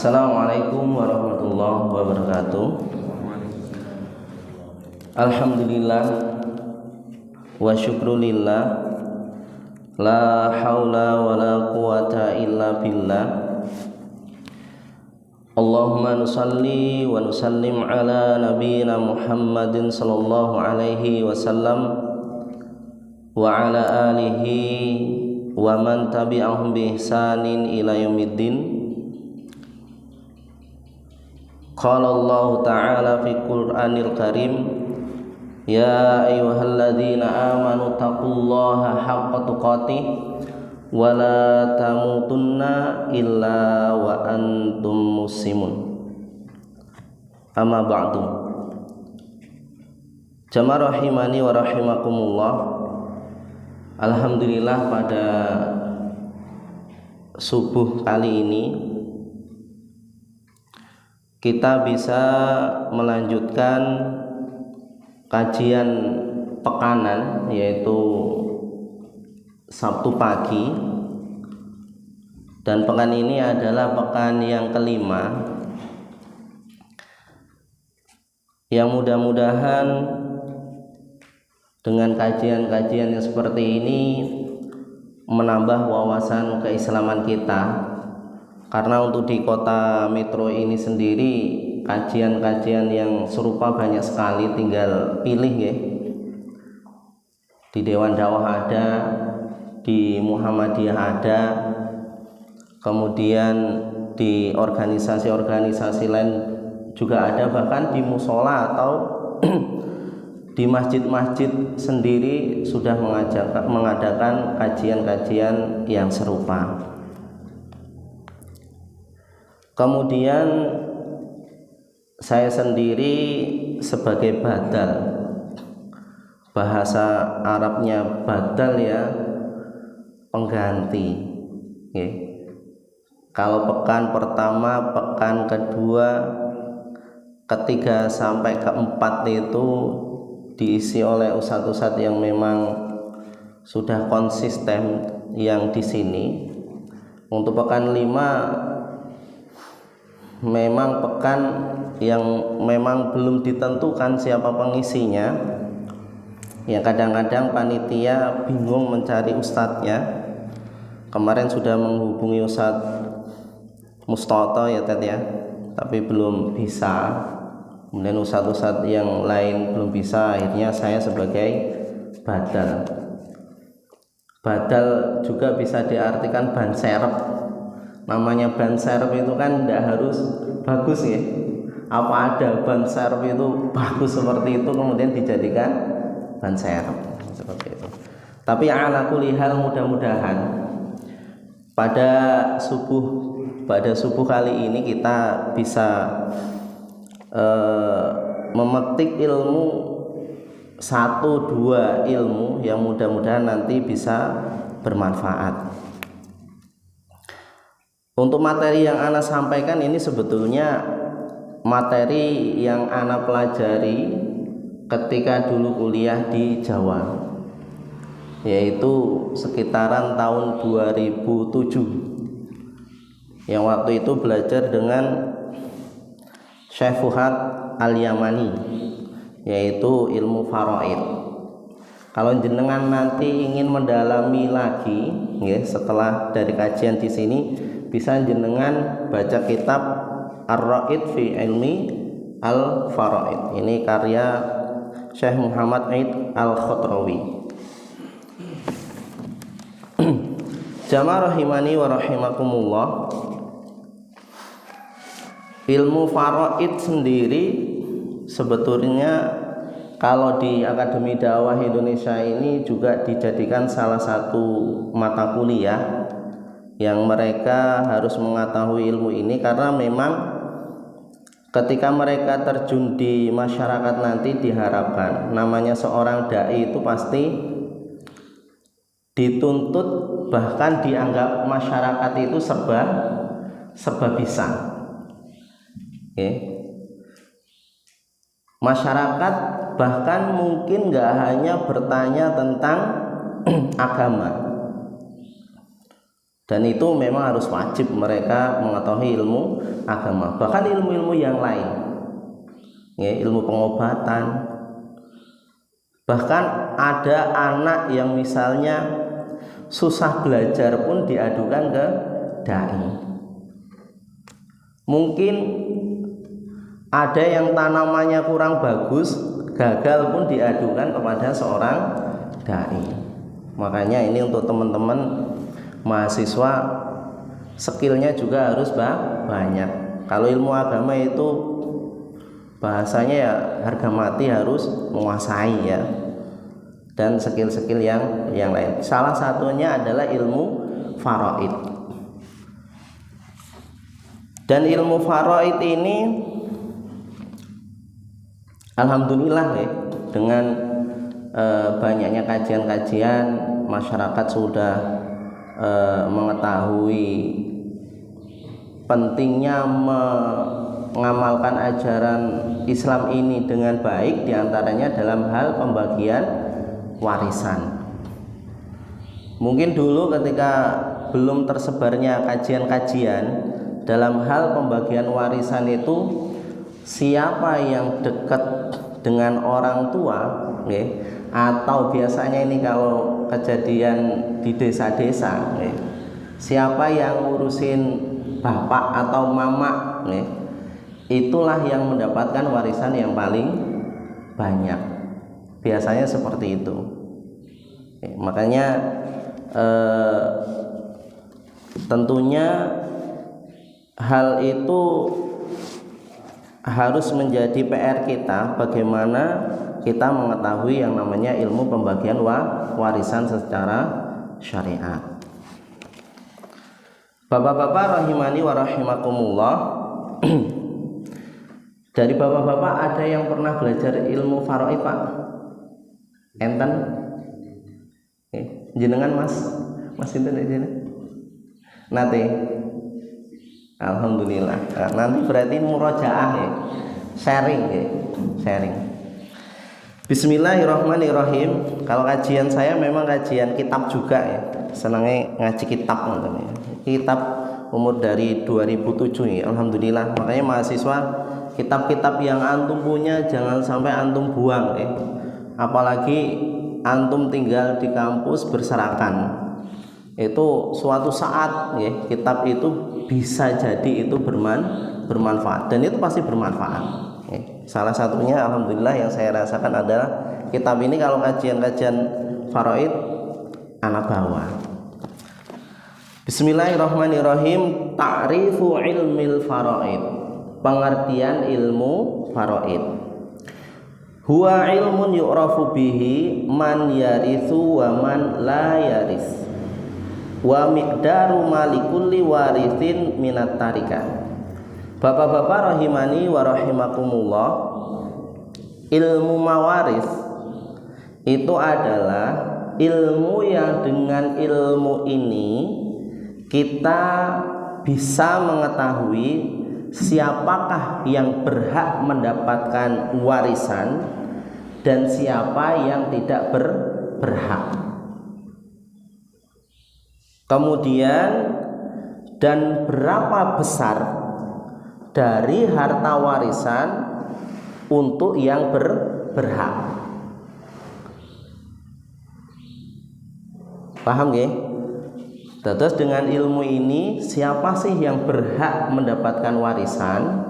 Assalamualaikum warahmatullahi wabarakatuh. Alhamdulillah wa syukrulillah, la haula wa la quwata illa billah. Allahumma nusalli wa nusallim ala nabiyyina Muhammadin sallallahu alaihi wasallam wa ala alihi wa man tabi'ahum bi ihsanin ila yaumiddin. Qala Allah ta'ala fi Qur'anil Karim, ya ayyuhalladzina amanu taqullaha haqqa tuqatih wa la tamutunna illa wa antum muslimun. Amma ba'du. Jamaah rahimani wa rahimakumullah. Alhamdulillah pada subuh kali ini kita bisa melanjutkan kajian pekanan, yaitu Sabtu pagi, dan pekan ini adalah pekan yang kelima, yang mudah-mudahan dengan kajian-kajian yang seperti ini menambah wawasan keislaman kita. Karena untuk di kota metro ini sendiri kajian-kajian yang serupa banyak sekali, tinggal pilih ya. Di Dewan Dakwah ada, di Muhammadiyah ada, kemudian di organisasi-organisasi lain juga ada, bahkan di musola atau di masjid-masjid sendiri sudah mengadakan kajian-kajian yang serupa. Kemudian saya sendiri sebagai badal, bahasa Arabnya badal ya, pengganti. Kalau pekan pertama, pekan kedua, ketiga sampai keempat itu diisi oleh ustadz-ustadz yang memang sudah konsisten yang di sini. Untuk pekan 5 memang pekan yang memang belum ditentukan siapa pengisinya, yang kadang-kadang panitia bingung mencari ustadznya. Kemarin sudah menghubungi Ustadz Mustoto ya Ted ya, tapi belum bisa. Kemudian ustadz-ustadz yang lain belum bisa, akhirnya saya sebagai badal. Badal juga bisa diartikan ban serep. Namanya ban serep itu kan tidak harus bagus ya. Apa ada ban serep itu bagus seperti itu kemudian dijadikan ban serep seperti itu. Tapi ala kulli hal, mudah-mudahan pada subuh kali ini kita bisa memetik ilmu, 1-2 ilmu yang mudah-mudahan nanti bisa bermanfaat. Untuk materi yang Ana sampaikan ini sebetulnya materi yang Ana pelajari ketika dulu kuliah di Jawa, yaitu sekitaran tahun 2007, yang waktu itu belajar dengan Syekh Fuhad Al-Yamani, yaitu ilmu faraid. Kalau jenengan nanti ingin mendalami lagi ya, setelah dari kajian di sini, bisa jenengan baca kitab Ar-Raid fi Ilmi Al-Faraid. Ini karya Syekh Muhammad Aid Al-Khotrawi. Jamaah rahimani wa rahimakumullah. Ilmu faraid sendiri sebetulnya kalau di Akademi Dakwah Indonesia ini juga dijadikan salah satu mata kuliah yang mereka harus mengetahui ilmu ini, karena memang ketika mereka terjun di masyarakat nanti diharapkan namanya seorang dai itu pasti dituntut, bahkan dianggap masyarakat itu serba bisa. Masyarakat bahkan mungkin nggak hanya bertanya tentang agama, Dan itu memang harus wajib mereka mengetahui ilmu agama. Bahkan ilmu-ilmu yang lain, ya, ilmu pengobatan. Bahkan ada anak yang misalnya susah belajar pun diadukan ke dai. Mungkin ada yang tanamannya kurang bagus, gagal pun diadukan kepada seorang dai. Makanya ini untuk teman-teman mahasiswa, skillnya juga harus banyak. Kalau ilmu agama itu bahasanya ya harga mati harus menguasai ya, dan skill-skill yang lain. Salah satunya adalah ilmu faraid. Dan ilmu faraid ini alhamdulillah ya, dengan banyaknya kajian-kajian, masyarakat sudah mengetahui pentingnya mengamalkan ajaran Islam ini dengan baik, diantaranya dalam hal pembagian warisan. Mungkin dulu ketika belum tersebarnya kajian-kajian dalam hal pembagian warisan itu, siapa yang dekat dengan orang tua, ya, atau biasanya ini kalau kejadian di desa-desa, ya, siapa yang ngurusin bapak atau mama, ya, itulah yang mendapatkan warisan yang paling banyak. Biasanya seperti itu. Ya, makanya tentunya hal itu harus menjadi PR kita, bagaimana kita mengetahui yang namanya ilmu pembagian warisan secara syariat. Bapak-bapak rahimani wa rahimakumullah, dari bapak-bapak ada yang pernah belajar ilmu faraid, Pak? Enten? Jenengan Mas enten aja. Nanti alhamdulillah. Nah, nanti berarti murojaah ya. Sharing ya. Sharing. Bismillahirrahmanirrahim. Kalau kajian saya memang kajian kitab juga ya. Senangnya ngaji kitab namanya. Kitab umur dari 2007 ya. Alhamdulillah. Makanya mahasiswa, kitab-kitab yang antum punya jangan sampai antum buang ya. Apalagi antum tinggal di kampus berserakan. Itu suatu saat ya, kitab itu bisa jadi itu bermanfaat, dan itu pasti bermanfaat ya. Salah satunya alhamdulillah yang saya rasakan adalah kitab ini. Kalau kajian-kajian faraid anak bawa. Bismillahirrahmanirrahim. Ta'rifu ilmil faraid, pengertian ilmu faraid. Huwa ilmun yu'rafu bihi man yarithu wa man la yaris, wa miqdaru malikulli warithin minat tarikah. Bapak-bapak rahimani wa rahimakumullah, ilmu mawaris itu adalah ilmu yang dengan ilmu ini kita bisa mengetahui siapakah yang berhak mendapatkan warisan dan siapa yang tidak berhak. Kemudian, dan berapa besar dari harta warisan untuk yang berhak. Paham ya? Terus dengan ilmu ini siapa sih yang berhak mendapatkan warisan?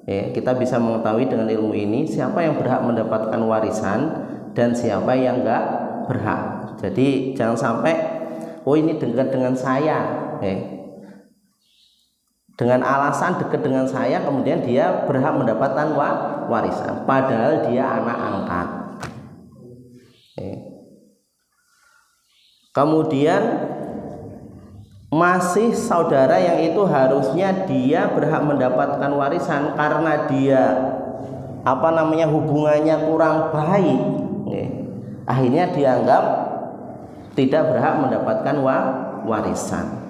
Ya, kita bisa mengetahui dengan ilmu ini siapa yang berhak mendapatkan warisan dan siapa yang enggak berhak. Jadi jangan sampai oh ini dekat dengan saya, dengan alasan dekat dengan saya kemudian dia berhak mendapatkan warisan, padahal dia anak angkat. Kemudian masih saudara yang itu harusnya dia berhak mendapatkan warisan karena dia hubungannya kurang baik, akhirnya dianggap tidak berhak mendapatkan warisan.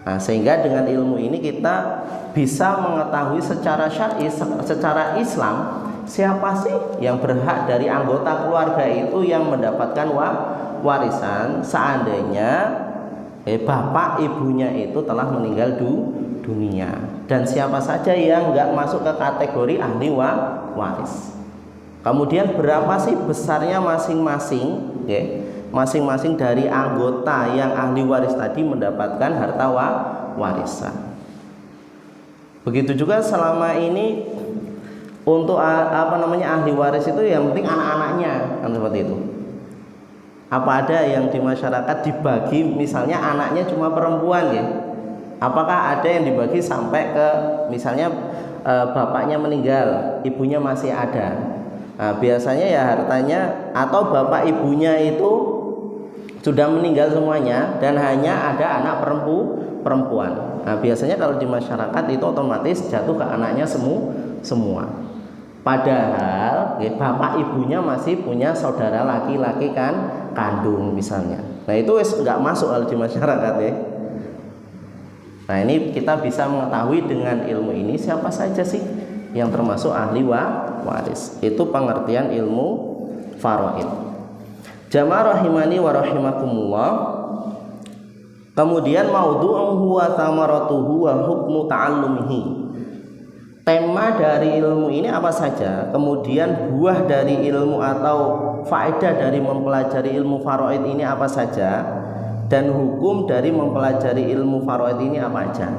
Nah, sehingga dengan ilmu ini kita bisa mengetahui secara syar'i, secara Islam, siapa sih yang berhak dari anggota keluarga itu yang mendapatkan warisan seandainya bapak ibunya itu telah meninggal dunia, dan siapa saja yang nggak masuk ke kategori ahli waris. Kemudian berapa sih besarnya masing-masing, masing-masing dari anggota yang ahli waris tadi mendapatkan harta warisan. Begitu juga selama ini untuk ahli waris itu yang penting anak-anaknya, kan seperti itu. Apa ada yang di masyarakat dibagi misalnya anaknya cuma perempuan ya? Apakah ada yang dibagi sampai ke misalnya bapaknya meninggal, ibunya masih ada? Nah, biasanya ya hartanya atau bapak ibunya itu sudah meninggal semuanya dan hanya ada anak perempuan. Nah, biasanya kalau di masyarakat itu otomatis jatuh ke anaknya semua. Padahal bapak ibunya masih punya saudara laki-laki kan kandung misalnya. Nah, itu nggak masuk kalau di masyarakat ya. Nah, ini kita bisa mengetahui dengan ilmu ini siapa saja sih yang termasuk ahli waris. Itu pengertian ilmu faraid. Jamaah rahimani wa rahimakumullah. Kemudian maudhu'uhu wa thamaratuhu wa hukmu ta'allumihi. Tema dari ilmu ini apa saja? Kemudian buah dari ilmu atau faedah dari mempelajari ilmu faraid ini apa saja? Dan hukum dari mempelajari ilmu faraid ini apa aja?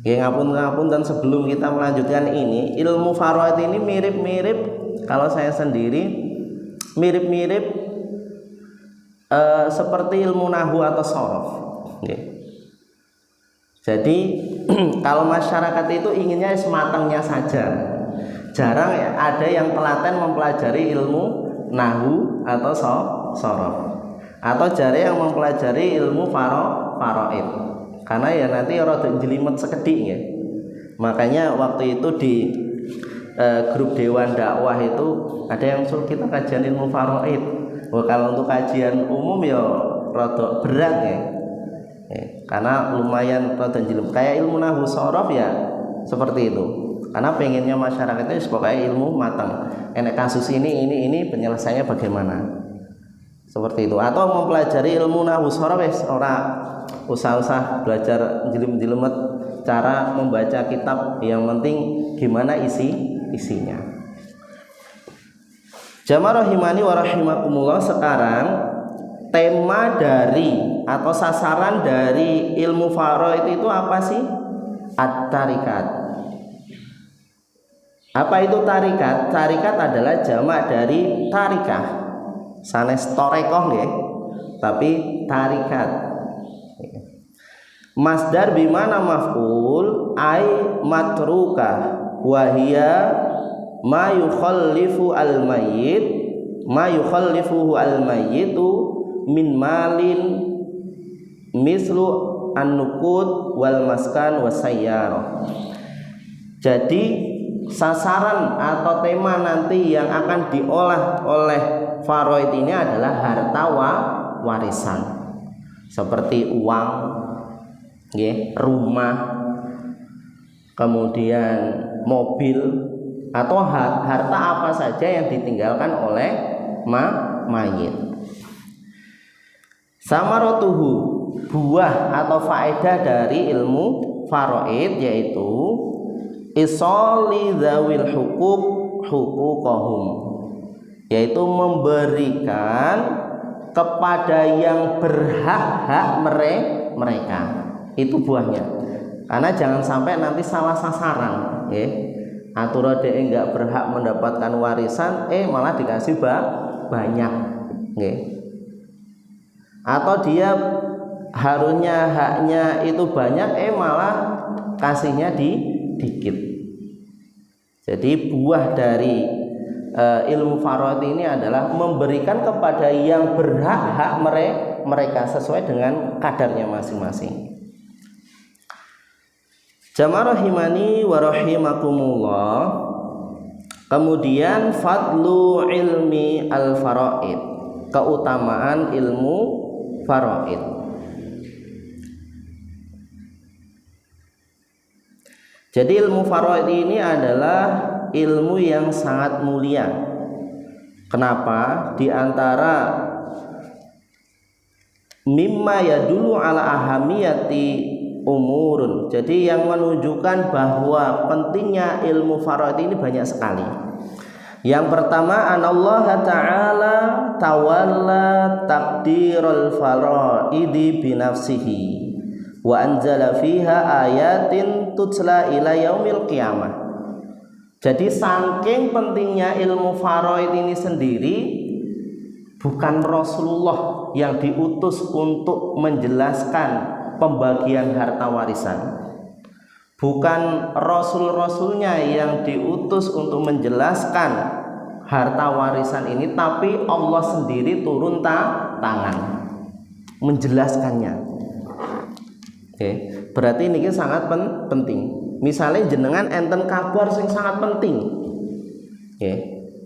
Ya ngapun dan sebelum kita melanjutkan ini, ilmu faraid ini mirip-mirip, kalau saya sendiri mirip-mirip seperti ilmu nahwu atau shorof. Jadi kalau masyarakat itu inginnya sematangnya saja, jarang ya ada yang telaten mempelajari ilmu nahwu atau shorof, atau jarang yang mempelajari ilmu faraid. Karena ya nanti rada jelimet sekedik ya. Makanya waktu itu di grup dewan dakwah itu ada yang suruh kita kajian ilmu faraid. Wah, kalau untuk kajian umum ya rada berat ya. Karena lumayan rada jelimet. Kayak ilmu nahwu shorof ya seperti itu. Karena pengennya masyarakat itu pokoknya ilmu matang. Enek kasus ini penyelesaiannya bagaimana? Seperti itu. Atau mempelajari ilmu nahwu shorof usah belajar jelimet cara membaca kitab, yang penting gimana isinya. Jamaah rahimani wa rahimakumullah, sekarang tema dari atau sasaran dari ilmu faraid itu apa sih? At-tarikat. Apa itu tarikat? Tarikat adalah jamak dari tarikah. Sanes torekoh nggih, tapi tarikat. Masdar bimana maf'ul ay matruka wa hiya ma yukhallifu al-mayyitu min malin mislu an-nuqud wal maskan wasayyarah. Jadi sasaran atau tema nanti yang akan diolah oleh faraid ini adalah harta warisan, seperti uang, rumah, kemudian mobil, atau harta apa saja yang ditinggalkan oleh mayit. Samaratuhu, buah atau faedah dari ilmu faraid yaitu isoli dzawil huquqahum, yaitu memberikan kepada yang berhak mereka. Itu buahnya. Karena jangan sampai nanti salah sasaran, atur dia enggak berhak mendapatkan warisan, malah dikasih banyak, atau dia harusnya haknya itu banyak, malah kasihnya dikit. Jadi buah dari ilmu faraid ini adalah memberikan kepada yang berhak hak mereka sesuai dengan kadarnya masing-masing. Jamaah rahimani wa rahimakumullah. Kemudian fadlu ilmi al-faraid, keutamaan ilmu faraid. Jadi ilmu faraid ini adalah ilmu yang sangat mulia. Kenapa? Di antara mimma yadullu ala ahamiyati umurun. Jadi yang menunjukkan bahwa pentingnya ilmu faraid ini banyak sekali. Yang pertama, anallaha ta'ala tawalla taqdirul faraidi binafsihi wa anzala fiha ayatin tutla ila yaumil qiyamah. Jadi saking pentingnya ilmu faraid ini sendiri, bukan Rasulullah yang diutus untuk menjelaskan pembagian harta warisan, bukan rasul-rasulnya yang diutus untuk menjelaskan harta warisan ini, tapi Allah sendiri turun tangan menjelaskannya. Oke, berarti ini sangat penting. Misalnya jenengan enten kabar yang sangat penting, oke,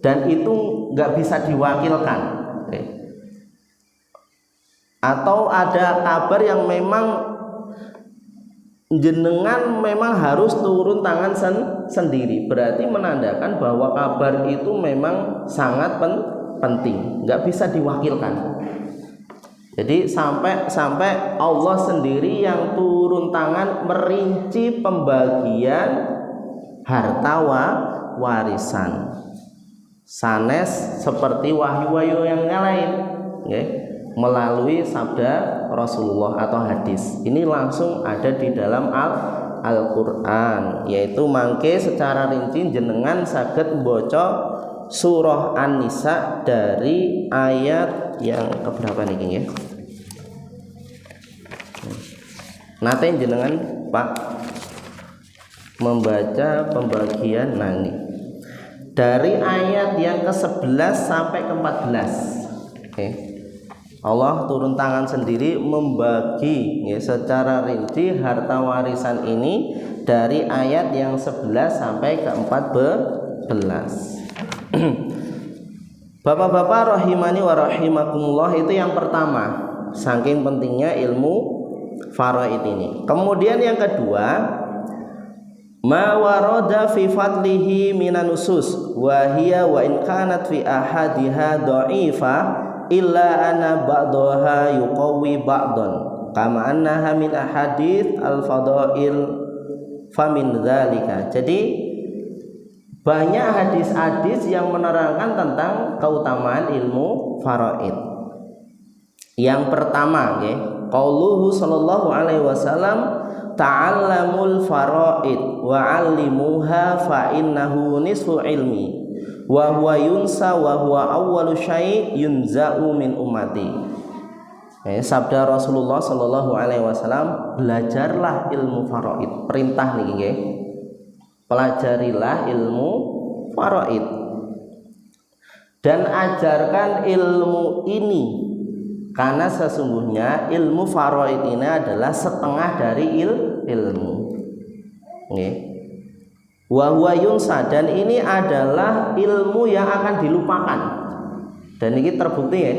dan itu nggak bisa diwakilkan, oke. Atau ada kabar yang memang jenengan memang harus turun tangan sendiri, berarti menandakan bahwa kabar itu memang sangat penting, nggak bisa diwakilkan. Jadi sampai Allah sendiri yang turun tangan merinci pembagian harta warisan, sanes seperti wahyu-wahyu yang lain, okay, melalui sabda Rasulullah atau hadis. Ini langsung ada di dalam Al-Qur'an, yaitu mangke secara rinci jenengan saged maca surah An-Nisa dari ayat yang keberapa niki ya? Nate jenengan Pak membaca pembagian nani dari ayat yang ke-11 sampai ke-14. Oke. Allah turun tangan sendiri membagi ya, secara rinci harta warisan ini dari ayat yang 11 sampai ke-14. Bapak-bapak rahimani wa rahimakumullah, itu yang pertama, saking pentingnya ilmu faraid ini. Kemudian yang kedua, ma warada fi fadlihi minan nusus wa hiya wa in kanat fi ahadiha dha'ifa illa ana ba'daha yuqawi ba'dan kama annaha min ahadits al-fadail famin dzalika. Jadi banyak hadis-hadis yang menerangkan tentang keutamaan ilmu faraid. Yang pertama, ya, qauluhu sallallahu alaihi wasallam, ta'allamul faraid wa 'allimuha fa innahu nisfu ilmi wa huwa yunsa wa huwa awwalu syai' yunza'u min ummati. Sabda Rasulullah sallallahu alaihi wasallam, belajarlah ilmu faraid. Perintah niki nggih. Pelajarilah ilmu faraid dan ajarkan ilmu ini, karena sesungguhnya ilmu faraid ini adalah setengah dari ilmu. Nggih. Wa huwa yunsa, dan ini adalah ilmu yang akan dilupakan. Dan ini terbukti ya.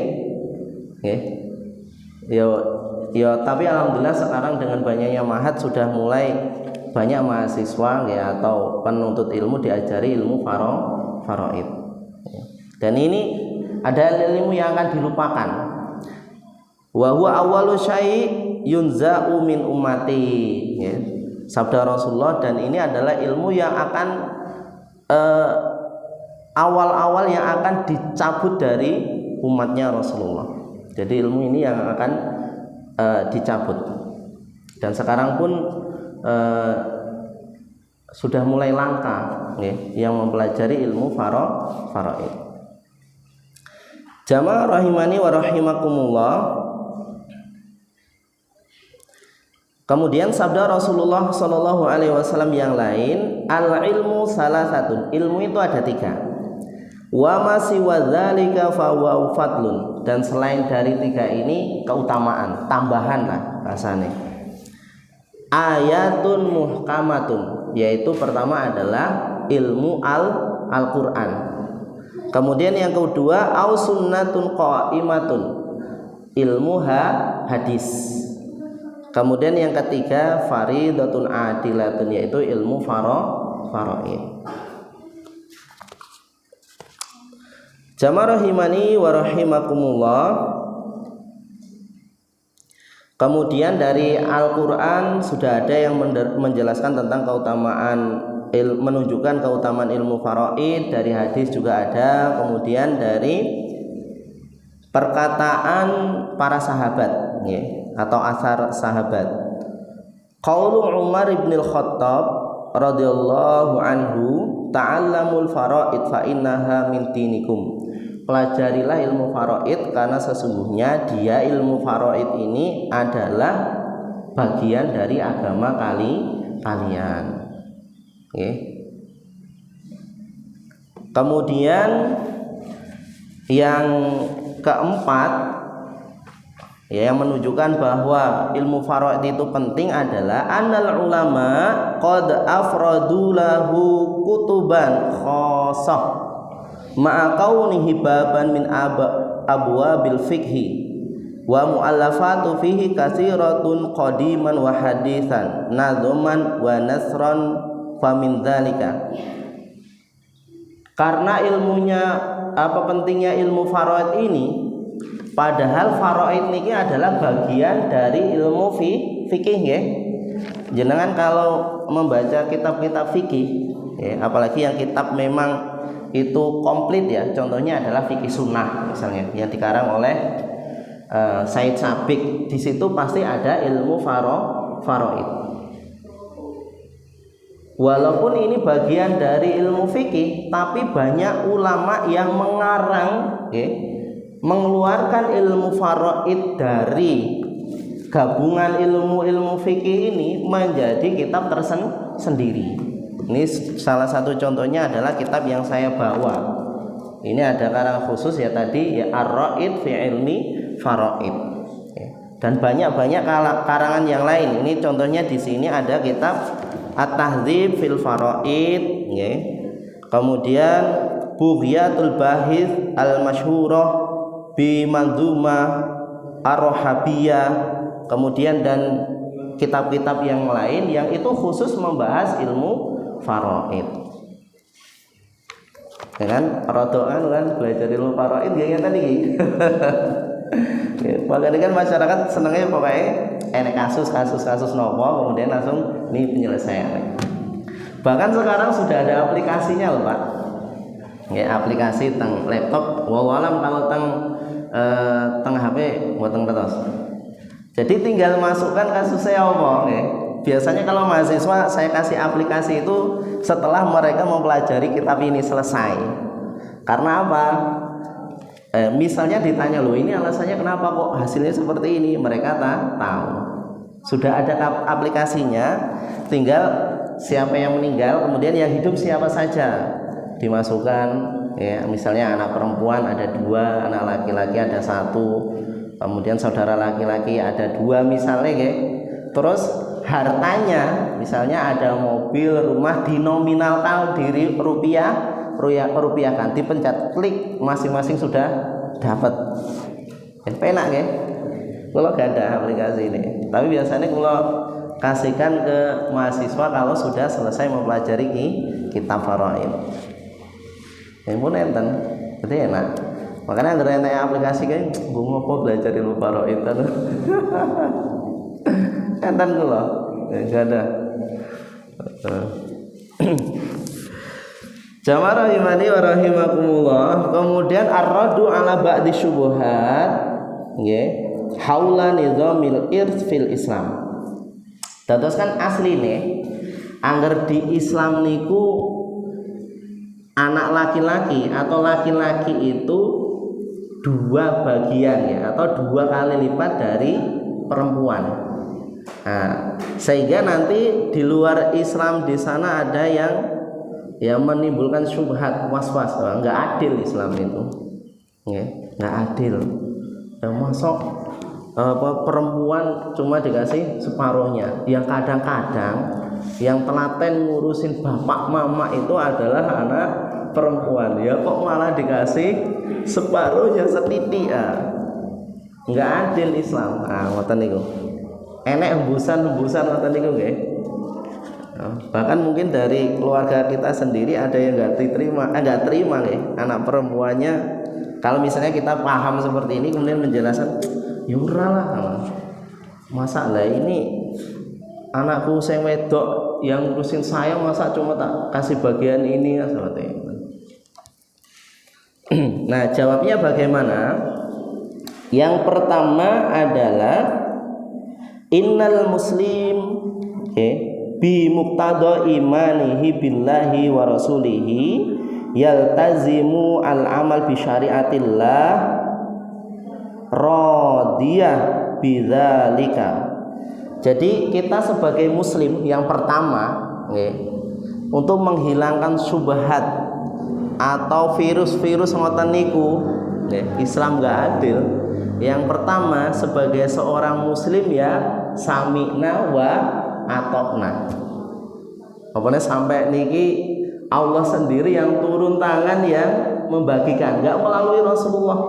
Nggih. Ya, tapi alhamdulillah sekarang dengan banyaknya ma'had sudah mulai banyak mahasiswa ya, atau penuntut ilmu diajari ilmu faraid. Dan ini ada ilmu yang akan dilupakan. Wa huwa awwalu syai' yunza'u min ummati, ya. Sabda Rasulullah, dan ini adalah ilmu yang akan awal-awal yang akan dicabut dari umatnya Rasulullah. Jadi ilmu ini yang akan dicabut. Dan sekarang pun sudah mulai langka, ya, yang mempelajari ilmu faraid. Jamaah rahimani wa rahimakumullah. Kemudian sabda Rasulullah Shallallahu Alaihi Wasallam yang lain, al ilmu salah satu, ilmu itu ada 3. Wa masih wadzalika fawa fadlun, dan selain dari 3 ini keutamaan, tambahan lah rasanya. Ayatun muhkamatun, yaitu pertama adalah ilmu Al-Quran. Kemudian yang kedua, au sunnatun qaimatun, ilmu hadis. Kemudian yang ketiga, faridatun adilatun, yaitu ilmu faraid. Jamaah rahimani wa rahimakumullah. Kemudian dari Al-Quran sudah ada yang menjelaskan tentang keutamaan menunjukkan keutamaan ilmu faraid, dari hadis juga ada, kemudian dari perkataan para sahabat ya, atau asar sahabat. Qaulu Umar ibn al-Khattab radhiyallahu anhu, ta'allamul faraid fa innaha min dinikum. Pelajarilah ilmu faraid karena sesungguhnya dia ilmu faraid ini adalah bagian dari agama kalian. Okay. Kemudian yang keempat ya, yang menunjukkan bahwa ilmu faraid itu penting adalah annal ulama qad afradu lahu kutuban khassah ma'a kaunihi baban min abwabil fiqhi wa mu'allafatu fihi katsiratun qadiman wa haditsan nadzuman wa nasran famin dzalika. Karena ilmunya pentingnya ilmu faraid ini, padahal faraid ini adalah bagian dari ilmu fikih ya. Jenengan kalau membaca kitab-kitab fikih ya, apalagi yang kitab memang itu komplit ya, contohnya adalah fikih sunnah misalnya yang dikarang oleh Said Sabiq, di situ pasti ada ilmu faraid. Walaupun ini bagian dari ilmu fikih, tapi banyak ulama yang mengarang mengeluarkan ilmu faraid dari gabungan ilmu-ilmu fikih ini menjadi kitab tersendiri. Ini salah satu contohnya adalah kitab yang saya bawa. Ini ada karangan khusus ya tadi ya, Ar-Ra'id fi ilmi faraid. Dan banyak karangan yang lain. Ini contohnya di sini ada kitab At-Tahdzib fil Faraid, ya. Kemudian Bughyatul Bahith al-Masyhurah bi Manzumah Ar-Rahabiyah, kemudian dan kitab-kitab yang lain yang itu khusus membahas ilmu faraid. Dengan rodoan kan belajar ilmu faraid gaya tadi. Makanya kan masyarakat senangnya pokoknya enek kasus nopo kemudian langsung ini penyelesaian. Bahkan sekarang sudah ada aplikasinya loh Pak. Ya, aplikasi teng laptop, wawalam kalau teng HP buat teng terus. Jadi tinggal masukkan kasusnya apa ya. Biasanya kalau mahasiswa saya kasih aplikasi itu setelah mereka mempelajari kitab ini selesai. Karena apa? Misalnya ditanya loh, ini alasannya kenapa kok hasilnya seperti ini, mereka tahu. Sudah ada aplikasinya, tinggal siapa yang meninggal, kemudian yang hidup siapa saja dimasukkan. Ya, misalnya anak perempuan ada 2, anak laki-laki ada 1, kemudian saudara laki-laki ada 2 misalnya, ya. Terus hartanya, misalnya ada mobil, rumah, dinominalkan di rupiahkan, dipencet klik, masing-masing sudah dapat. Enak ya. Kalau gak ada aplikasi ini, tapi biasanya kalau kasihkan ke mahasiswa kalau sudah selesai mempelajari kitab faraid. Ini pun enten, jadi enak. Makanya ada yang aplikasi kan, gue mau belajar ilmu faraid kan. Enten kula, enggak ada. Jamaah rahimani wa rahimakumullah. Kemudian ar-raddu ala ba'di syubhat, nggih, haula nizamil irts fil Islam. Dados kan asline angger di Islam niku anak laki-laki atau laki-laki itu 2 bagian ya, atau 2 kali lipat dari perempuan. Nah, sehingga nanti di luar Islam di sana ada yang menimbulkan syubhat, was-was, nggak adil Islam itu, nggak adil. Masuk perempuan cuma dikasih separuhnya, yang kadang-kadang yang telaten ngurusin bapak mama itu adalah anak perempuan, ya kok malah dikasih separuhnya setitik, nggak adil Islam. Ngoten niku. Enek hembusan ngoten niku nggih. Bahkan mungkin dari keluarga kita sendiri ada yang enggak terima nggih, anak perempuannya. Kalau misalnya kita paham seperti ini kemudian menjelaskan, ya ora lah. Masa lah ini anakku sing wedok yang ngurusin saya, masa cuma tak kasih bagian ini ya seperti itu. Nah, jawabnya bagaimana? Yang pertama adalah innal muslim, bi muqtada imanihi billahi wa rasulihi yaltazimu al amal bi syariatillah radiyah bidzalika. Jadi kita sebagai muslim yang pertama, untuk menghilangkan syubhat atau virus-virus ngoten niku, Islam enggak adil. Yang pertama sebagai seorang muslim ya sami'na wa atokna. Pokoknya sampai niki Allah sendiri yang turun tangan yang membagikan, enggak melalui Rasulullah.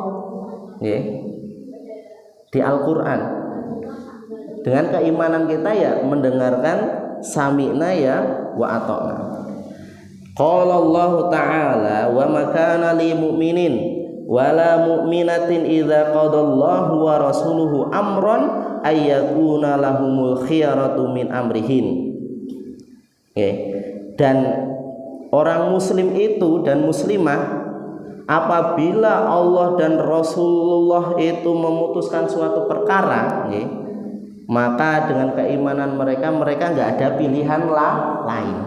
Di Al-Qur'an. Dengan keimanan kita ya mendengarkan sami'na ya wa atokna. Qala Allah Ta'ala wa ma kana lil mu'minin wala mu'minatin idza qadallahu wa rasuluhu amran ayyakuna lahumul khiyaratu min amrihin. Dan orang muslim itu dan muslimah apabila Allah dan Rasulullah itu memutuskan suatu perkara, maka dengan keimanan mereka enggak ada pilihan lain.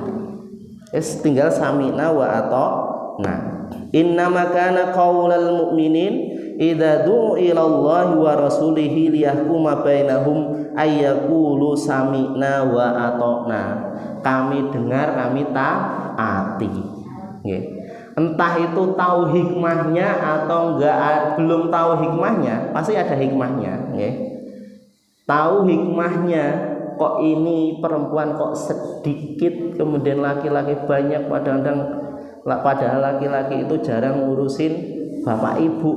Tinggal sami'na wa ata'na. Innama kana qaulal mu'minin idza du'u ila Allah wa rasulihi liyahkuma bainahum ayyaqulu sami'na wa ata'na. Kami dengar, kami taati. Entah itu tahu hikmahnya atau enggak, belum tahu hikmahnya, pasti ada hikmahnya. Tahu hikmahnya, kok ini perempuan kok sedikit, kemudian laki-laki banyak, padahal laki-laki itu jarang ngurusin bapak ibu.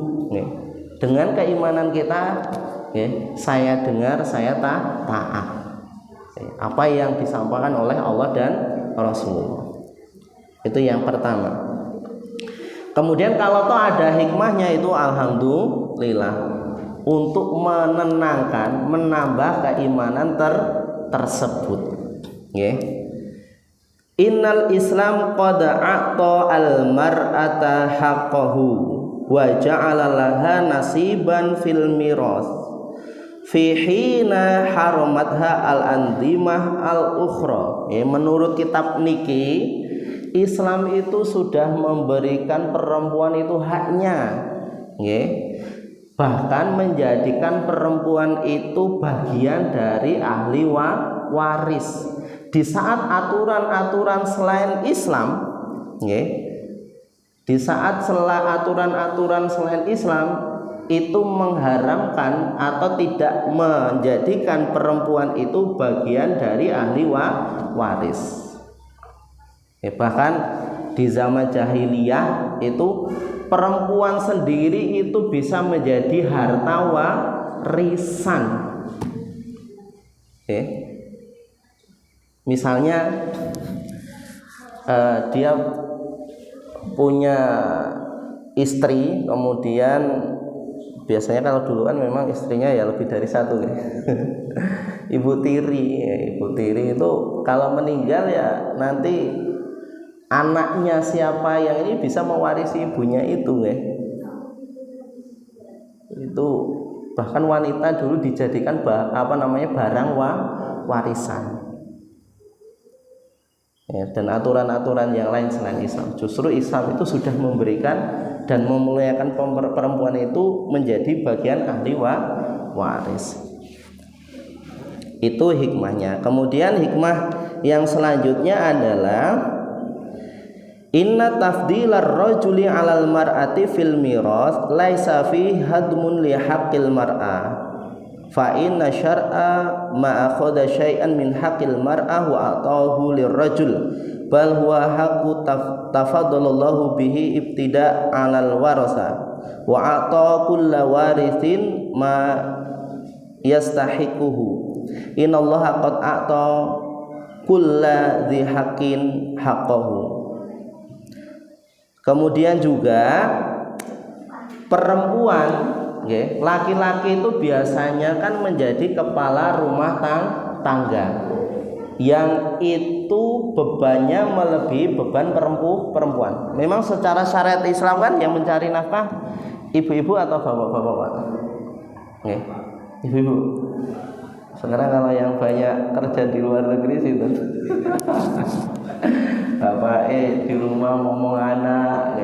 Dengan keimanan kita, saya dengar, saya taat apa yang disampaikan oleh Allah dan Rasulullah. Itu yang pertama. Kemudian kalau toh ada hikmahnya itu alhamdulillah, untuk menenangkan, menambah keimanan tersebut. Innal Islam qad a'ta al mar'ata haqqahu wa ja'ala laha nasiban fil miras fi hina haramatha al andimah al ukhra. Menurut kitab niki, Islam itu sudah memberikan perempuan itu haknya, bahkan menjadikan perempuan itu bagian dari ahli waris. Di saat aturan-aturan selain Islam, di saat aturan-aturan selain Islam itu mengharamkan atau tidak menjadikan perempuan itu bagian dari ahli waris. Bahkan di zaman jahiliyah itu perempuan sendiri itu bisa menjadi harta warisan. Misalnya dia punya istri, kemudian biasanya kalau dulu kan memang istrinya ya lebih dari satu, ibu tiri itu kalau meninggal ya nanti anaknya siapa yang ini bisa mewarisi ibunya itu, itu bahkan wanita dulu dijadikan barang warisan. Dan aturan-aturan yang lain selain Islam, justru Islam itu sudah memberikan dan memuliakan perempuan itu menjadi bagian ahli waris. Itu hikmahnya. Kemudian hikmah yang selanjutnya adalah inna tafdilar rajuli 'alal mar'ati fil miras laisa fi hadmun li haqqil mar'ah fa inna syar'a ma akhadha syai'an min haqqil mar'ah wa atahu lirrajul bal huwa haqqu tafaddalallahu bihi ibtida' 'alal warasa wa ata kulla warithin ma yastahiquhu innallaha qad a'ta kulla dzi haqqin haqqahu. Kemudian juga perempuan laki-laki itu biasanya kan menjadi kepala rumah tangga, yang itu bebannya melebihi beban perempuan. Memang secara syariat Islam kan yang mencari nafkah ibu-ibu atau bapak-bapak? Ibu-ibu. Sekarang kalau yang banyak kerja di luar negeri sih itu bapak di rumah ngomong anak,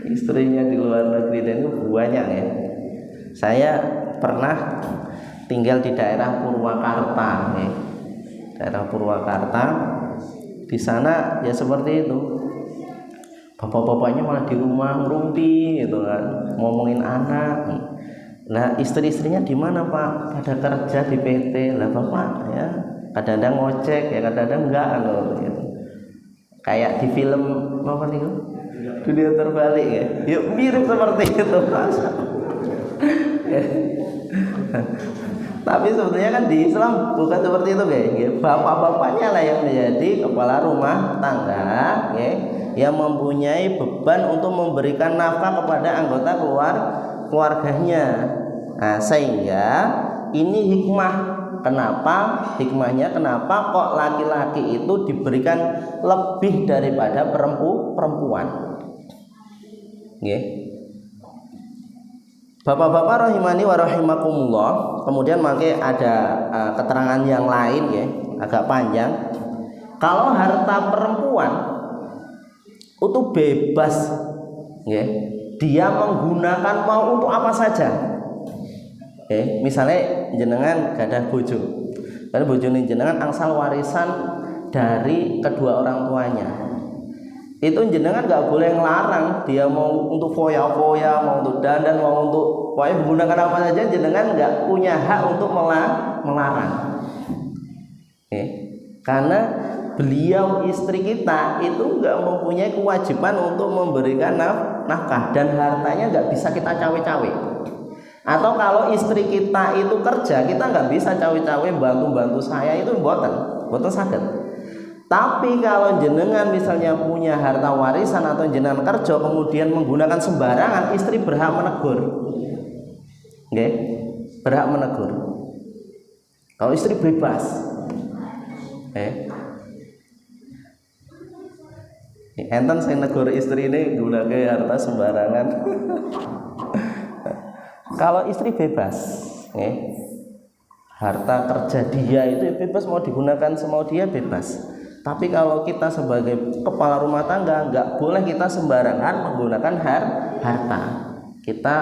istrinya di luar negeri, dan itu banyak ya. Saya pernah tinggal di daerah Purwakarta, daerah Purwakarta. Di sana ya seperti itu, bapak-bapaknya malah di rumah ngerumpi gitu kan, ngomongin anak. Nah istri-istrinya di mana Pak? Pada kerja di PT. Lah bapak ya kadang-kadang ngocek ya, kadang-kadang enggak gitu. Kayak di film apa nih? Dunia Terbalik ya. Yuk mirip seperti itu Mas. Tapi sebetulnya kan di Islam bukan seperti itu guys. Bapak-bapaknya lah yang menjadi kepala rumah tangga, yang mempunyai beban untuk memberikan nafkah kepada anggota keluarganya. Nah, sehingga ini hikmah. Kenapa? Hikmahnya kenapa kok laki-laki itu diberikan lebih daripada perempuan? Bapak-bapak rahimani wa rahimakumullah. Kemudian makanya ada keterangan yang lain agak panjang. Kalau harta perempuan itu bebas, dia menggunakan mau untuk apa saja. Misalnya jenengan gadah bojo, karena bojone jenengan angsal warisan dari kedua orang tuanya, itu jenengan nggak boleh ngelarang dia mau untuk foya-foya, mau untuk dandan, mau untuk pokoknya menggunakan apa saja, jenengan nggak punya hak untuk melarang. Karena beliau istri kita itu nggak mempunyai kewajiban untuk memberikan nafkah, dan hartanya nggak bisa kita cawe-cawe. Atau kalau istri kita itu kerja, kita nggak bisa cawe-cawe bantu saya, itu boten sakit. Tapi kalau jenengan misalnya punya harta warisan atau jenengan kerja kemudian menggunakan sembarangan, istri berhak menegur. Berhak menegur. Kalau istri bebas. Enten saya negur istri ini gunakan harta sembarangan. Kalau istri bebas, harta kerja dia itu bebas, mau digunakan semau dia bebas. Tapi kalau kita sebagai kepala rumah tangga nggak boleh kita sembarangan menggunakan harta. Kita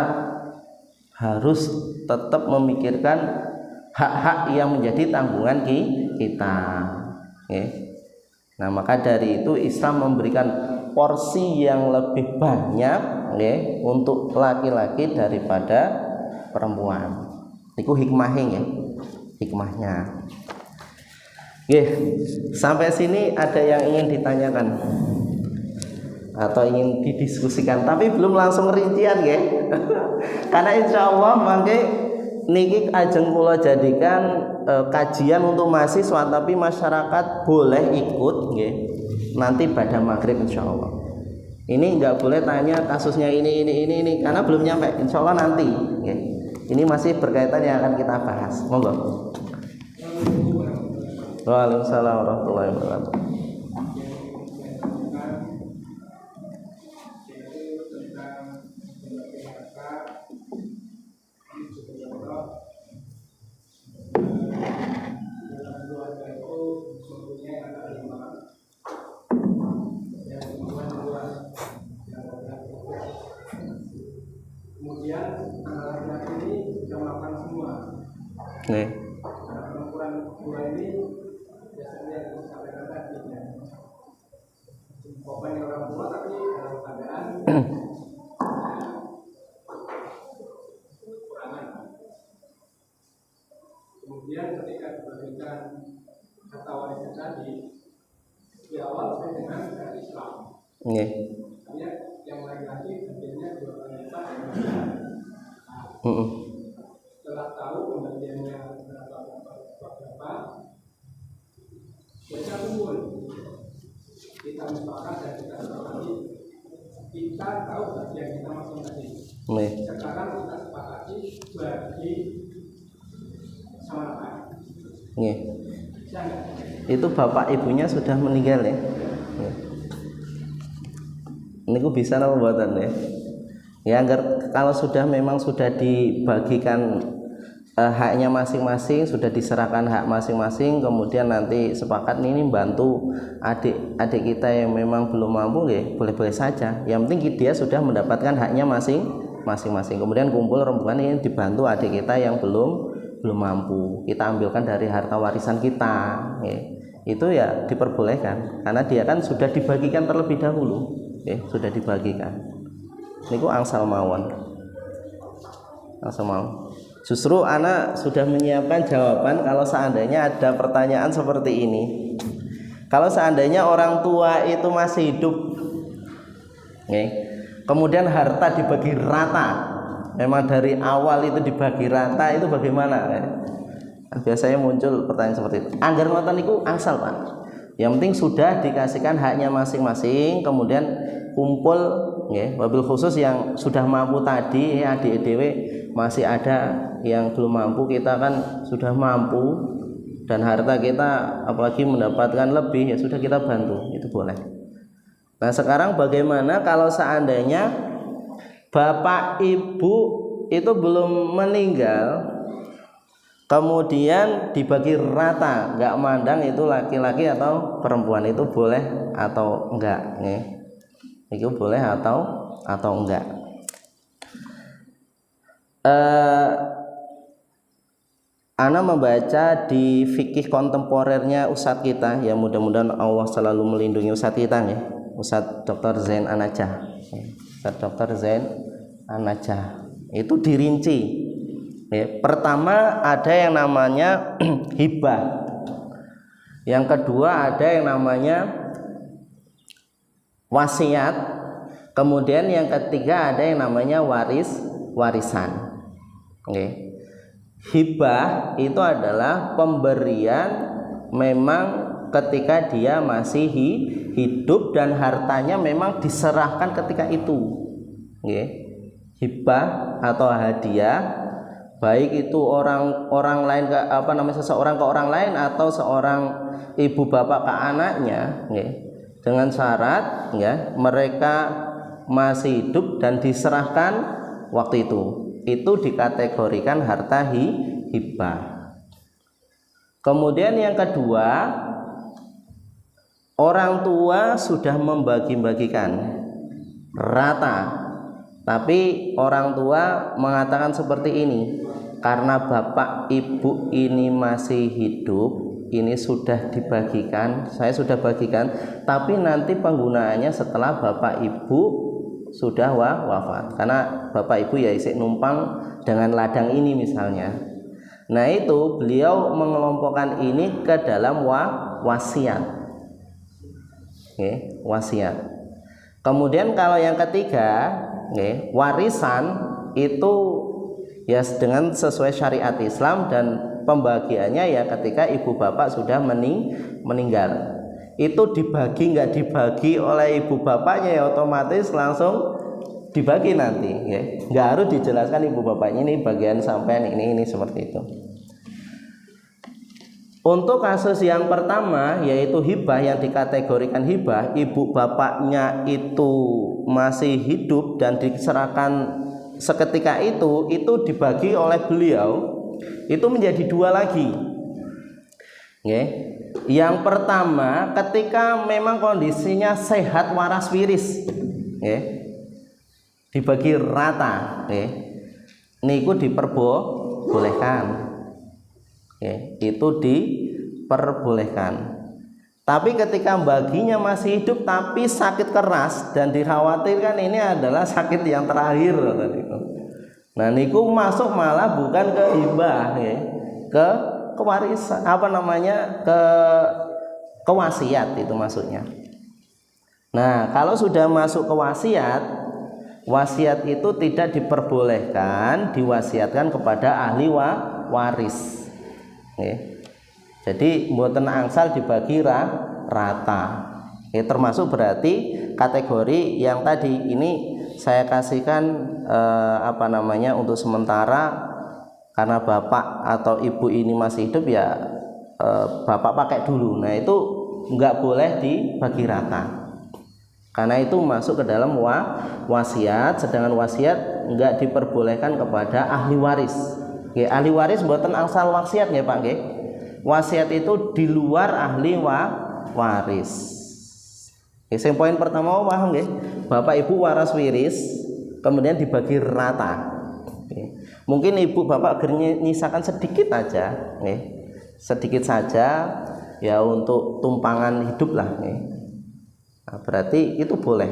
harus tetap memikirkan hak-hak yang menjadi tanggungan kita. Nah maka dari itu Islam memberikan porsi yang lebih banyak untuk laki-laki daripada perempuan. Itu hikmahnya. Sampai sini ada yang ingin ditanyakan atau ingin didiskusikan, tapi belum langsung rincian karena insya Allah mangke niki ajeng kula jadikan kajian untuk mahasiswa, tapi masyarakat boleh ikut nanti pada maghrib insya Allah. Ini nggak boleh tanya kasusnya ini karena belum nyampe, insya Allah nanti. Ini masih berkaitan yang akan kita bahas. Monggo. Waalaikumsalam warahmatullahi wabarakatuh. Kemudian laki-laki ini bisa melakukan semua. Karena perempuan dua ini biasanya yang disampaikan tadi bukan orang tua tapi dalam keadaan kekurangan. Kemudian ketika diberikan kata warisan tadi di awal saya dengar dari Islam. Artinya yang laki-laki bagiannya 2 kali lipat yang perempuan. Setelah tahu pembagiannya berapa, kita kumpul, kita mufakat dan kita sepakati, kita tahu bagian kita masing-masing. Sekarang kita sepakati bagi sama. Itu bapak ibunya sudah meninggal ya. Ini ku bisa apa buatan ya? Ya agar kalau sudah memang sudah dibagikan haknya masing-masing, sudah diserahkan hak masing-masing, kemudian nanti sepakat ini bantu adik kita yang memang belum mampu ya boleh-boleh saja. Yang penting dia sudah mendapatkan haknya masing-masing. Kemudian kumpul rombongan ini dibantu adik kita yang belum mampu. Kita ambilkan dari harta warisan kita. Ya. Itu ya diperbolehkan karena dia kan sudah dibagikan terlebih dahulu. Sudah dibagikan. Niku angsal mawon. Justru anak sudah menyiapkan jawaban kalau seandainya ada pertanyaan seperti ini. Kalau seandainya orang tua itu masih hidup, kemudian harta dibagi rata, memang dari awal itu dibagi rata, itu bagaimana? Biasanya muncul pertanyaan seperti itu. Anggar ngoten niku angsal Pak. Yang penting sudah dikasihkan haknya masing-masing, kemudian kumpul wabil khusus yang sudah mampu tadi adik dewe masih ada yang belum mampu, kita kan sudah mampu dan harta kita apalagi mendapatkan lebih ya sudah kita bantu, itu boleh. Nah sekarang bagaimana kalau seandainya bapak ibu itu belum meninggal, kemudian dibagi rata, nggak mandang itu laki-laki atau perempuan, itu boleh atau enggak? Itu boleh atau enggak? Ana membaca di fikih kontemporernya Ustadz kita, ya mudah-mudahan Allah selalu melindungi Ustadz kita ya, Ustadz Dr. Zain An-Najah. Ustadz Dr. Zain An-Najah itu dirinci. Pertama ada yang namanya hibah, yang kedua ada yang namanya wasiat, kemudian yang ketiga ada yang namanya warisan. Hibah itu adalah pemberian memang ketika dia masih hidup dan hartanya memang diserahkan ketika itu. Hibah atau hadiah, baik itu orang lain seseorang ke orang lain atau seorang ibu bapak ke anaknya, dengan syarat mereka masih hidup dan diserahkan waktu itu dikategorikan harta hibah. Kemudian yang kedua, orang tua sudah membagi-bagikan rata, tapi orang tua mengatakan seperti ini, karena bapak ibu ini masih hidup, ini sudah dibagikan, saya sudah bagikan, tapi nanti penggunaannya setelah bapak ibu sudah wafat, karena bapak ibu ya isik numpang dengan ladang ini misalnya. Nah itu beliau mengelompokkan ini ke dalam wasiat. Wasiat. Kemudian kalau yang ketiga, warisan itu ya dengan sesuai syariat Islam dan pembagiannya ya ketika ibu bapak sudah meninggal. Itu dibagi nggak dibagi oleh ibu bapaknya ya otomatis langsung dibagi nanti, nggak harus dijelaskan ibu bapaknya ini bagian sampean ini seperti itu. Untuk kasus yang pertama yaitu hibah, yang dikategorikan hibah, ibu bapaknya itu masih hidup dan diserahkan seketika itu dibagi oleh beliau, itu menjadi dua lagi. Yang pertama ketika memang kondisinya sehat waras wiris, dibagi rata, niku diperbolehkan, itu diperbolehkan. Tapi ketika baginya masih hidup tapi sakit keras dan dikhawatirkan ini adalah sakit yang terakhir, nah niku masuk malah bukan ke hibah, ke warisan, ke wasiat itu maksudnya. Nah kalau sudah masuk ke wasiat itu tidak diperbolehkan diwasiatkan kepada ahli waris. Jadi mboten angsal dibagi rata. Termasuk berarti kategori yang tadi ini saya kasihkan untuk sementara, karena bapak atau ibu ini masih hidup ya bapak pakai dulu. Nah itu nggak boleh dibagi rata, karena itu masuk ke dalam wasiat. Sedangkan wasiat nggak diperbolehkan kepada ahli waris. Ahli waris mboten angsal wasiat nggih Pak nggih. Wasiat itu di luar ahli waris. Yang poin pertama paham nggih? Bapak ibu waras wiris kemudian dibagi rata. Mungkin ibu bapak nyisakan sedikit aja, sedikit saja ya untuk tumpangan hidup lah. Nah, berarti itu boleh.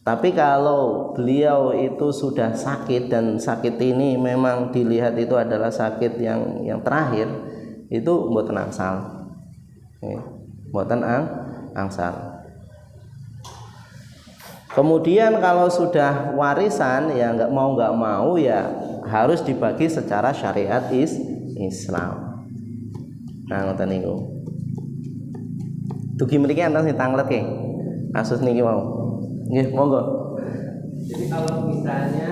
Tapi kalau beliau itu sudah sakit dan sakit ini memang dilihat itu adalah sakit yang terakhir, itu mboten angsal. Mboten angsal. Kemudian kalau sudah warisan ya nggak mau ya harus dibagi secara syariat Islam. Nah ngoten niku. Dugi mriki enten sing tanglet nggih. Kasus niki mau. Nggih, monggo. Jadi kalau misalnya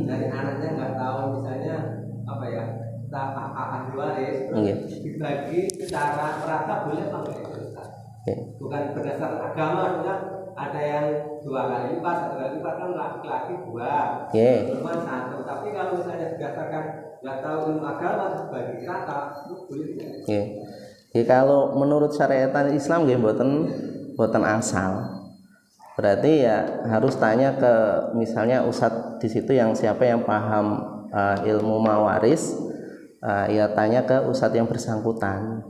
dari anaknya nggak tahu misalnya apa ya, ahli waris, dibagi secara merata boleh apa enggak? Bukan berdasar agama, ada yang 2 kali lipat, 1 kali lipat kan laki-laki 2, perempuan 1. Tapi kalau misalnya berdasarkan nggak tahu ilmu agama bagi rata, itu boleh tidak? Ya, kalau menurut syariat Islam nggih mboten asal. Berarti ya harus tanya ke misalnya ustadz di situ yang siapa yang paham ilmu mawaris, ya tanya ke ustadz yang bersangkutan.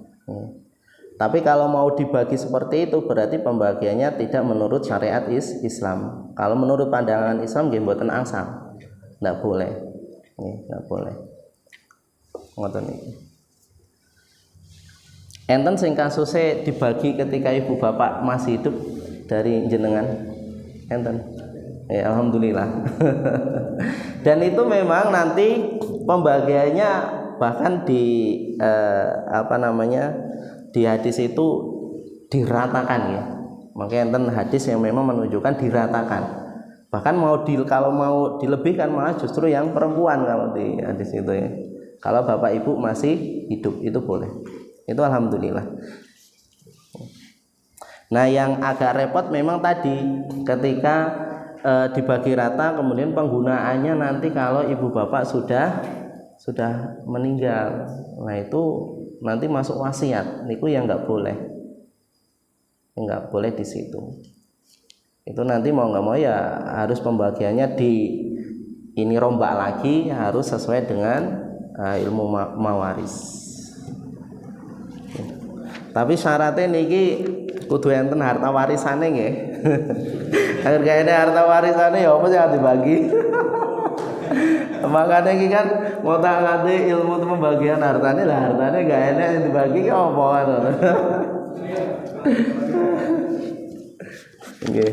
Tapi kalau mau dibagi seperti itu berarti pembagiannya tidak menurut syariat Islam. Kalau menurut pandangan Islam nggih mboten angsal. Enggak boleh. Enggak boleh. Ngoten iki. Enten sing kasuse dibagi ketika ibu bapak masih hidup dari jenengan? Enten. Ya alhamdulillah. Dan itu memang nanti pembagiannya bahkan di di hadis itu diratakan ya. Makanya enten hadis yang memang menunjukkan diratakan. Bahkan kalau mau dilebihkan malah justru yang perempuan kalau di hadis itu ya. Kalau bapak ibu masih hidup itu boleh. Itu alhamdulillah. Nah yang agak repot memang tadi ketika dibagi rata kemudian penggunaannya nanti kalau ibu bapak sudah meninggal. Nah itu nanti masuk wasiat. Niku yang nggak boleh. Nggak boleh di situ. Itu nanti mau nggak mau ya harus pembagiannya ini rombak lagi, harus sesuai dengan ilmu mawaris. Tapi syaratnya niki kudu enten harta warisane nggih. Agar gak ada harta warisane ya apa sih dibagi. Makanya iki kan ngotak-ngatik ilmu pembagian hartane lah, hartane gak enak yang dibagi ki apa kan. Nggih.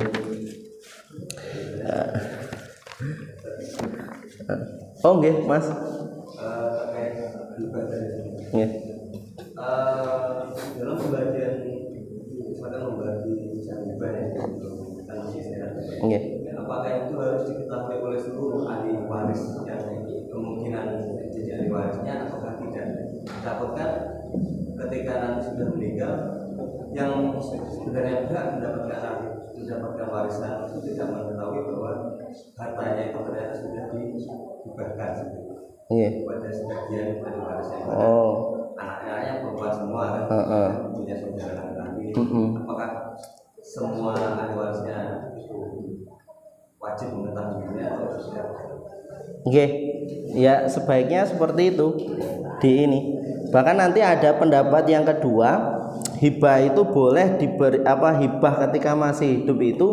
Oh nggih, Mas. Nggih. Dalam pembagian misalkan membagi hibah ya, apakah itu harus diketahui oleh seluruh ahli waris yang kemungkinan jadi ahli warisnya ataukah tidak? Takutkan ketika nanti sudah meninggal yang sebenarnya enggak mendapatkan warisan itu tidak mengetahui bahwa hartanya itu ternyata sudah dihibahkan pada sebagian ahli warisnya. Anak-anaknya perempuan semua kan, punya saudara laki-laki. Apakah semua ahli warisnya itu wajib mengetahuinya atau tidak? Ya sebaiknya seperti itu di ini. Bahkan nanti ada pendapat yang kedua, hibah itu boleh hibah ketika masih hidup itu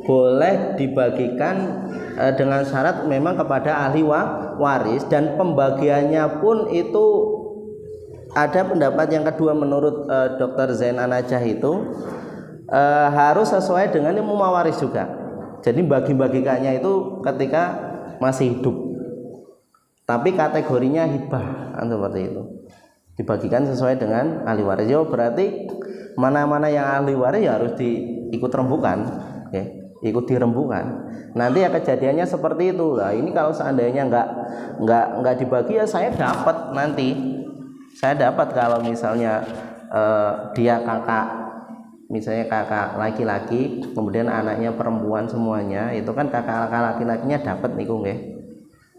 boleh dibagikan dengan syarat memang kepada ahli waris, dan pembagiannya pun itu ada pendapat yang kedua menurut Dr. Zain An-Najah itu harus sesuai dengan ilmu mawaris juga. Jadi bagi-bagikannya itu ketika masih hidup. Tapi kategorinya hibah seperti itu. Dibagikan sesuai dengan ahli waris. Berarti mana-mana yang ahli waris ya harus diikut rembukan. ikut dirembukan. Nanti ya kejadiannya seperti itu lah. Ini kalau seandainya nggak dibagi ya saya dapat nanti. Saya dapat kalau misalnya dia kakak, misalnya kakak laki-laki, kemudian anaknya perempuan semuanya, itu kan kakak laki-lakinya dapat niku nggih.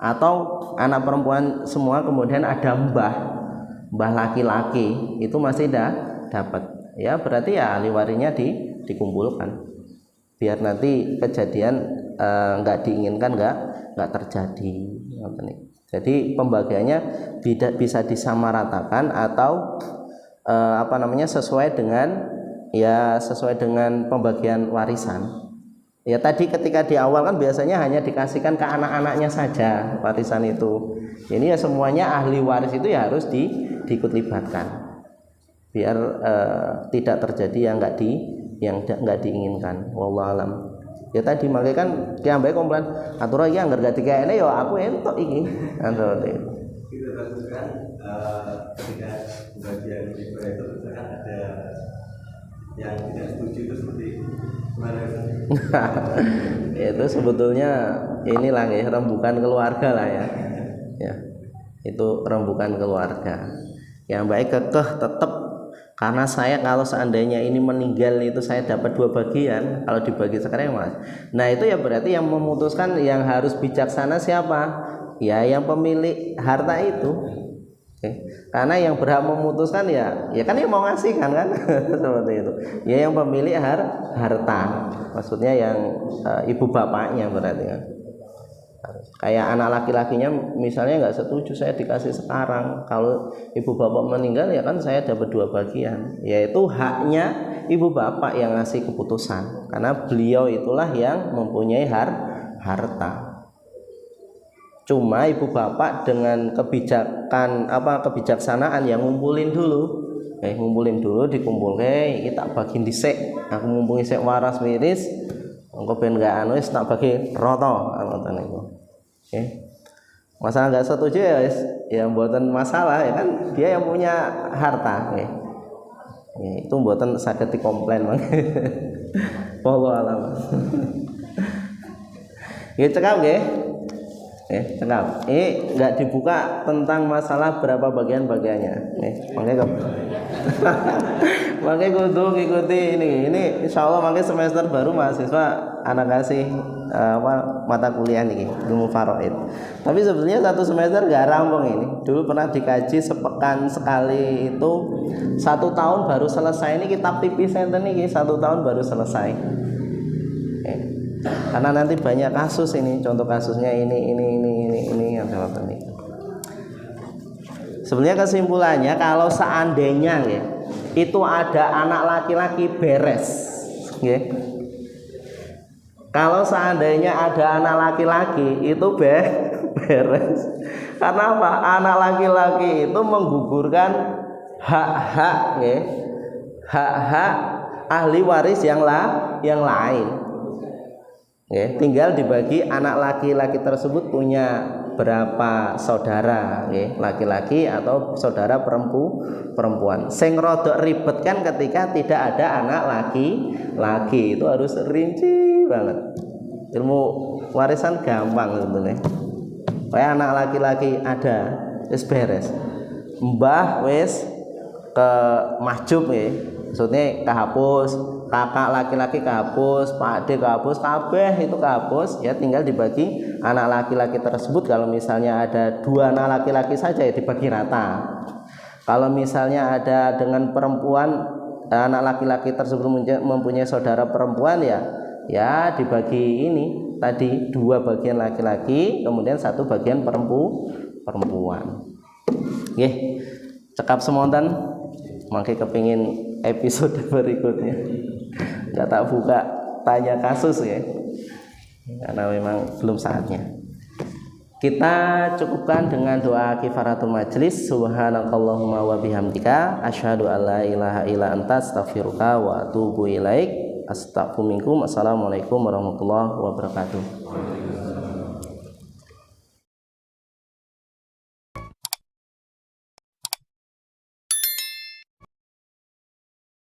Atau anak perempuan semua kemudian ada mbah laki-laki, itu masih dapat. Ya berarti ya ahli warisnya dikumpulkan. Biar nanti kejadian nggak diinginkan nggak terjadi. Jadi pembagiannya bisa disamaratakan atau sesuai dengan pembagian warisan. Ya tadi ketika di awal kan biasanya hanya dikasihkan ke anak-anaknya saja warisan itu. Ini ya semuanya ahli waris itu ya harus diikut libatkan. Biar tidak terjadi yang nggak diinginkan. Wallahu alam. Ya tadi makanya kan kiambae komplain atur iki anggar gak dikene ya aku entuk iki. Kita lakukan ketika bagian riba itu misalkan ada yang tidak setuju itu seperti gimana? Itu sebetulnya inilah ya rembukan keluarga lah ya. Ya. Itu rembukan keluarga. Yang baik kekeh tetap. Karena saya kalau seandainya ini meninggal itu saya dapat 2 bagian, kalau dibagi sekarang Mas. Nah itu ya berarti yang memutuskan yang harus bijaksana siapa? Ya yang pemilik harta itu. Karena yang berhak memutuskan ya kan yang mau ngasih kan seperti itu. Ya yang pemilik harta. Maksudnya yang ibu bapaknya berarti kan. Kayak anak laki-lakinya misalnya nggak setuju saya dikasih sekarang, kalau ibu bapak meninggal ya kan saya dapat 2 bagian, yaitu haknya ibu bapak yang ngasih keputusan karena beliau itulah yang mempunyai harta. Cuma ibu bapak dengan kebijaksanaan yang ngumpulin dulu dikumpulke kita bagi dhisik, aku mumpung isik waras wiris engko ben gak wis tak bagi rata ngoten niku. Oke. Masalah enggak setuju ya mboten masalah ya kan dia yang punya harta nggih. Itu mboten saged dikomplain mangke. Wallahu alam. Nggih cekap nggih. Cekap. Ini enggak dibuka tentang masalah berapa bagian-bagiannya. Mangke makanya kudu ngikuti ini insyaallah makanya semester baru mahasiswa anak kasih mata kuliah nih ilmu faraid. Tapi sebetulnya 1 semester gak rampung ini. Dulu pernah dikaji sepekan sekali itu 1 tahun baru selesai. Ini kitab tipis enten iki 1 tahun baru selesai. Karena nanti banyak kasus ini, contoh kasusnya ini yang jawab ini. Sebenarnya kesimpulannya kalau seandainya ya itu ada anak laki-laki beres, ya. Kalau seandainya ada anak laki-laki itu beres. Karena apa? Anak laki-laki itu menggugurkan hak-hak, ya. Hak-hak ahli waris yang lain. Ya, tinggal dibagi anak laki-laki tersebut punya berapa saudara, ya, laki-laki atau saudara perempuan. Sing rodok ribet kan ketika tidak ada anak laki-laki, itu harus rinci banget. Ilmu warisan gampang sebetulnya. Kayak anak laki-laki ada, wis beres. Mbah wis ke mahjub ya. Maksudnya kehapus, kakak laki-laki kehapus, pak ade kehapus, kabeh itu kehapus, ya tinggal dibagi anak laki-laki tersebut. Kalau misalnya ada 2 anak laki-laki saja ya dibagi rata. Kalau misalnya ada dengan perempuan, anak laki-laki tersebut mempunyai saudara perempuan ya dibagi ini tadi 2 bagian laki-laki kemudian 1 bagian perempuan. Nggih, cekap semonten mangke kepingin episode berikutnya nggak tak buka tanya kasus ya karena memang belum saatnya. Kita cukupkan dengan doa kifaratul majlis. Subhanakallahumma wa bihamdika asyhadu an la ilaha illa anta astaghfiruka wa atubu ilaik. Astagfirullahaladzim. Assalamualaikum warahmatullahi wabarakatuh.